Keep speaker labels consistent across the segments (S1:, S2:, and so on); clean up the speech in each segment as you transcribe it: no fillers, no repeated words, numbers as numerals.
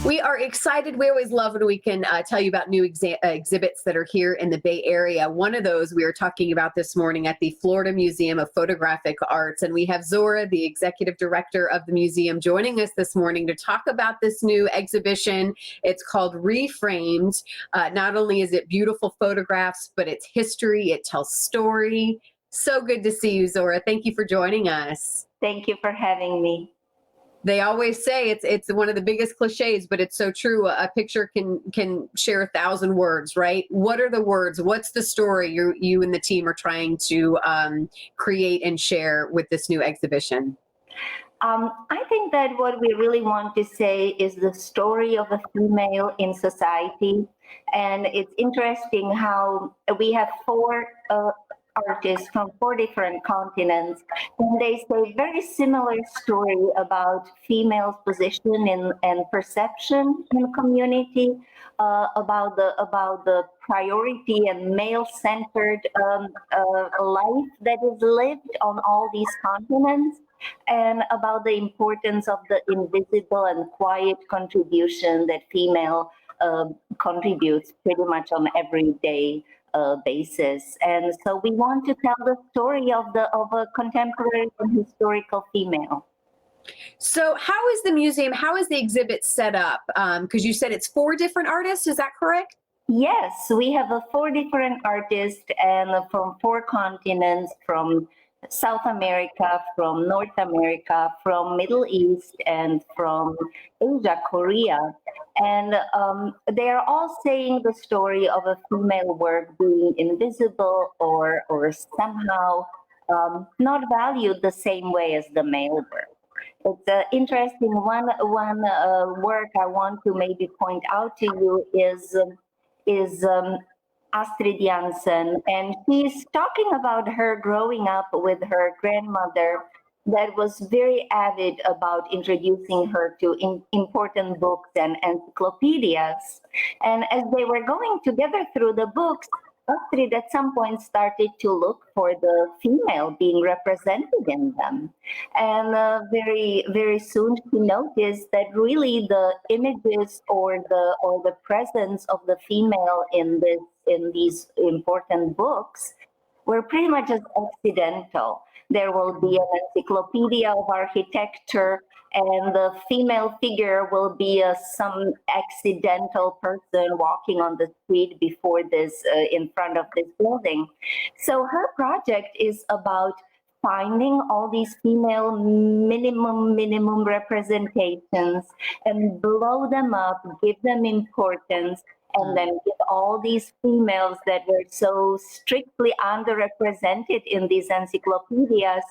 S1: We are excited. We always love when we can tell you about new exhibits that are here in the Bay Area. One of those we were talking about this morning at the Florida Museum of Photographic Arts. And we have Zora, the executive director of the museum, joining us this morning to talk about this new exhibition. It's called REFRAMED. Not only is it beautiful photographs, but it's history. It tells story. So good to see you, Zora. Thank you for joining us.
S2: Thank you for having me.
S1: They always say it's one of the biggest cliches, but it's so true. A picture can share 1,000 words, right? What are the words? What's the story you and the team are trying to create and share with this new exhibition?
S2: I think that what we really want to say is the story of a female in society. And it's interesting how we have four artists from 4 different continents, and they say very similar story about females' position and perception in community, about the priority and male-centered life that is lived on all these continents, and about the importance of the invisible and quiet contribution that female contributes pretty much on everyday basis. And so we want to tell the story of a contemporary and historical female.
S1: So how is the museum, how is the exhibit set up? Because you said it's 4 different artists, is that correct?
S2: Yes, we have 4 different artists and from 4 continents, from South America, from North America, from Middle East, and from Asia, Korea. And they are all saying the story of a female work being invisible or somehow not valued the same way as the male work. It's interesting. One work I want to maybe point out to you is Astrid Janssen, and she's talking about her growing up with her grandmother that was very avid about introducing her to important books and encyclopedias. And as they were going together through the books, Astrid at some point started to look for the female being represented in them. And very, very soon she noticed that really the images or the presence of the female in these important books were pretty much as accidental. There will be an encyclopedia of architecture, and the female figure will be some accidental person walking on the street before this, in front of this building. So her project is about finding all these female minimum representations and blow them up, give them importance, and then give all these females that were so strictly underrepresented in these encyclopedias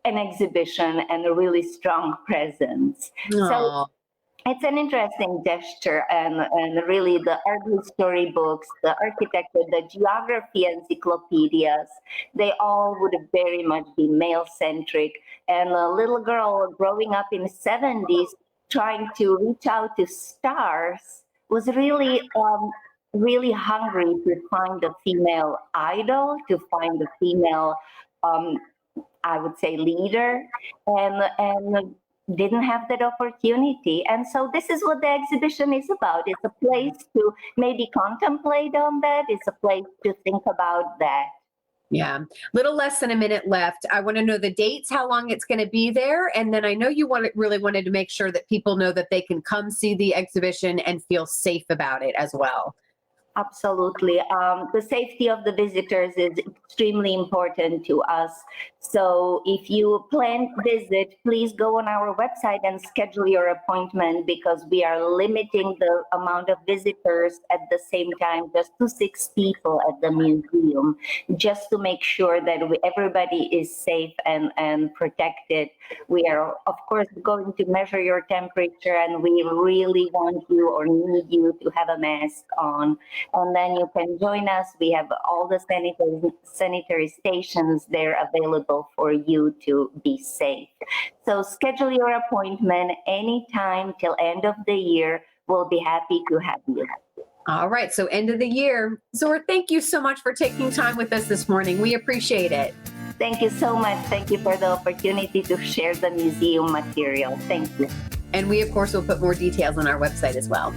S2: an exhibition and a really strong presence.
S1: Aww.
S2: So it's an interesting gesture, and really the art history books, the architecture, the geography encyclopedias, they all would very much be male-centric. And a little girl growing up in the 70s trying to reach out to stars was really really hungry to find a female idol, to find a female I would say leader, and didn't have that opportunity. And so this is what the exhibition is about. It's a place to maybe contemplate on that. It's a place to think about that.
S1: Yeah, little less than a minute left. I want to know the dates, how long it's going to be there. And then I know you really wanted to make sure that people know that they can come see the exhibition and feel safe about it as well.
S2: Absolutely. The safety of the visitors is extremely important to us. So if you plan to visit, please go on our website and schedule your appointment, because we are limiting the amount of visitors at the same time just to 6 people at the museum, just to make sure that everybody is safe and protected. We are, of course, going to measure your temperature, and we really want you or need you to have a mask on. And then you can join us. We have all the sanitary stations there available for you to be safe. So schedule your appointment anytime till end of the year. We'll be happy to have you.
S1: All right, so end of the year. Zora, thank you so much for taking time with us this morning. We appreciate it.
S2: Thank you so much. Thank you for the opportunity to share the museum material. Thank you.
S1: And we, of course, will put more details on our website as well.